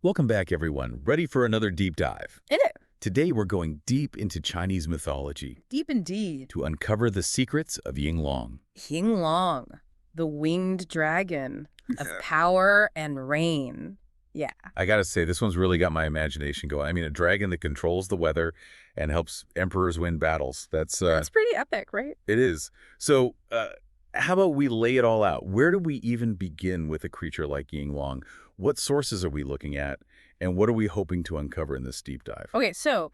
Welcome back, everyone. Ready for another deep dive? In it. Today, we're going deep into Chinese mythology Deep indeed. to uncover the secrets of Yinglong. Yinglong, the winged dragon of power and rain. Yeah, I gotta say, this one's really got my imagination going. I mean, a dragon that controls the weather and helps emperors win battles. that's pretty epic, right? It is. So, how about we lay it all out? Where do we even begin with a creature like Yinglong? What sources are we looking at? And what are we hoping to uncover in this deep dive? Okay, so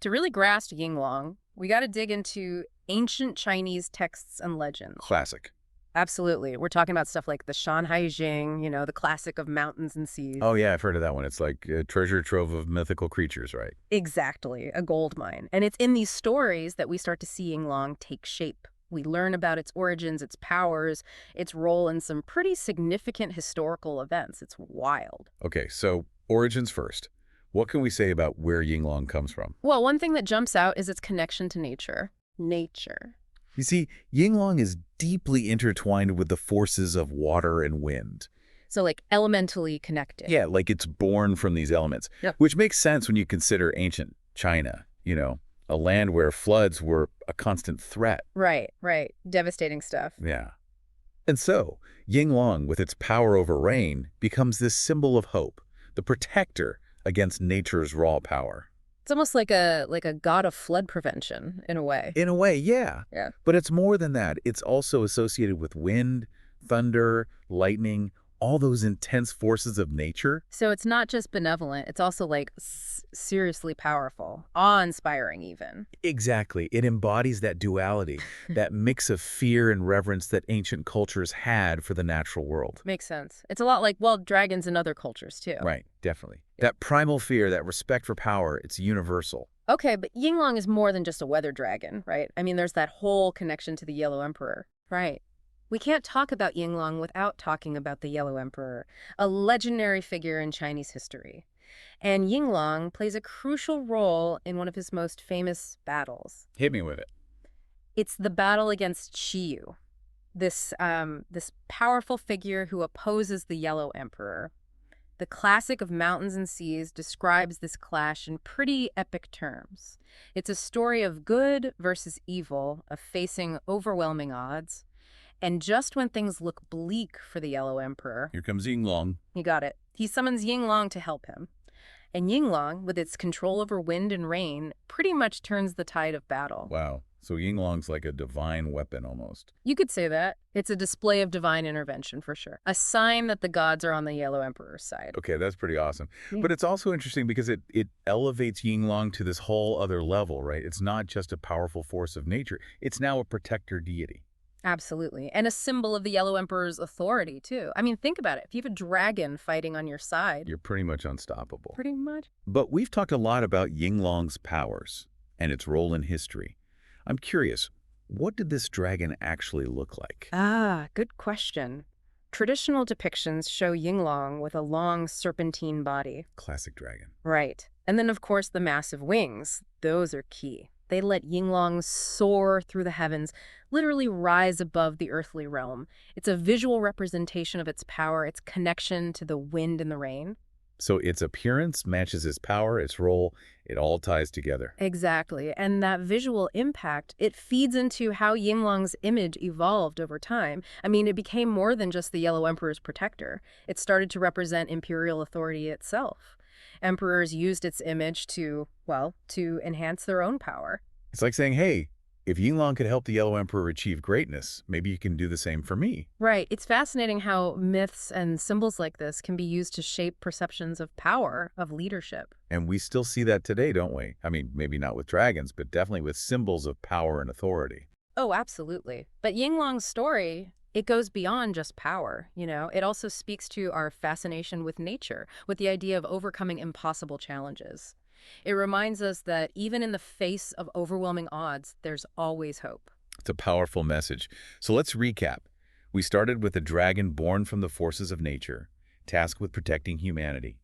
to really grasp Yinglong, we got to dig into ancient Chinese texts and legends. Classic. Absolutely. We're talking about stuff like the Shanhai Jing, the classic of mountains and seas. Oh, yeah, I've heard of that one. It's like a treasure trove of mythical creatures, right? Exactly, a gold mine. And it's in these stories that we start to see Yinglong take shape. We learn about its origins, its powers, its role in some pretty significant historical events. It's wild. Okay, so origins first. What can we say about where Yinglong comes from? Well, one thing that jumps out is its connection to nature. Nature. You see, Yinglong is deeply intertwined with the forces of water and wind. So, like, elementally connected. Yeah, like it's born from these elements, Yep. which makes sense when you consider ancient China, a land where floods were a constant threat. Right, right. Devastating stuff. Yeah. And so, Yinglong, with its power over rain, becomes this symbol of hope, the protector against nature's raw power. It's almost like a god of flood prevention, in a way. In a way, yeah. Yeah. But it's more than that. It's also associated with wind, thunder, lightning, all those intense forces of nature. So it's not just benevolent, it's also, like, seriously powerful. Awe-inspiring, even. Exactly. It embodies that duality, that mix of fear and reverence that ancient cultures had for the natural world. Makes sense. It's a lot like, well, dragons in other cultures, too. Right, definitely. That primal fear, that respect for power, it's universal. Okay, but Yinglong is more than just a weather dragon, right? I mean, there's that whole connection to the Yellow Emperor. Right. We can't talk about Yinglong without talking about the Yellow Emperor, a legendary figure in Chinese history. And Yinglong plays a crucial role in one of his most famous battles. Hit me with it. It's the battle against Qiyu, this powerful figure who opposes the Yellow Emperor. The classic of Mountains and Seas describes this clash in pretty epic terms. It's a story of good versus evil, of facing overwhelming odds. And just when things look bleak for the Yellow Emperor, Here comes Yinglong. you got it, he summons Yinglong to help him. And Yinglong, with its control over wind and rain, pretty much turns the tide of battle. Wow. So Yinglong's like a divine weapon almost. You could say that. It's a display of divine intervention, for sure. A sign that the gods are on the Yellow Emperor's side. Okay, that's pretty awesome. Yeah. But it's also interesting because it elevates Yinglong to this whole other level, right? It's not just a powerful force of nature. It's now a protector deity. Absolutely. And a symbol of the Yellow Emperor's authority, too. I mean, think about it. If you have a dragon fighting on your side, You're pretty much unstoppable. pretty much. But we've talked a lot about Yinglong's powers and its role in history. I'm curious, what did this dragon actually look like? Ah, good question. Traditional depictions show Yinglong with a long serpentine body. Classic dragon. Right. And then, of course, the massive wings. Those are key. They let Yinglong soar through the heavens, literally rise above the earthly realm. It's a visual representation of its power, its connection to the wind and the rain. So its appearance matches its power, its role, it all ties together. Exactly. And that visual impact, it feeds into how Yinglong's image evolved over time. I mean, it became more than just the Yellow Emperor's protector. It started to represent imperial authority itself. Emperors used its image to enhance their own power. It's like saying, hey, if Yinglong could help the Yellow Emperor achieve greatness, maybe you can do the same for me. Right. It's fascinating how myths and symbols like this can be used to shape perceptions of power, of leadership. And we still see that today, don't we? I mean, maybe not with dragons, but definitely with symbols of power and authority. Oh, absolutely. But Yinglong's story, it goes beyond just power, It also speaks to our fascination with nature, with the idea of overcoming impossible challenges. It reminds us that even in the face of overwhelming odds, there's always hope. It's a powerful message. So let's recap. We started with a dragon born from the forces of nature, tasked with protecting humanity.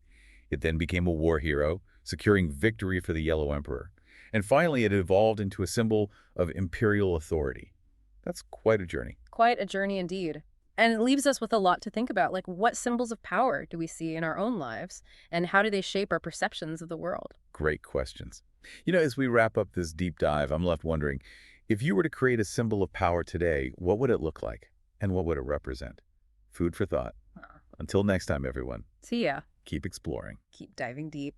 It then became a war hero, securing victory for the Yellow Emperor. And finally, it evolved into a symbol of imperial authority. That's quite a journey. Quite a journey indeed. And it leaves us with a lot to think about, like what symbols of power do we see in our own lives, and how do they shape our perceptions of the world? Great questions. As we wrap up this deep dive, I'm left wondering, if you were to create a symbol of power today, what would it look like? And what would it represent? Food for thought. Uh, Until next time, everyone, See ya. keep exploring. Keep diving deep.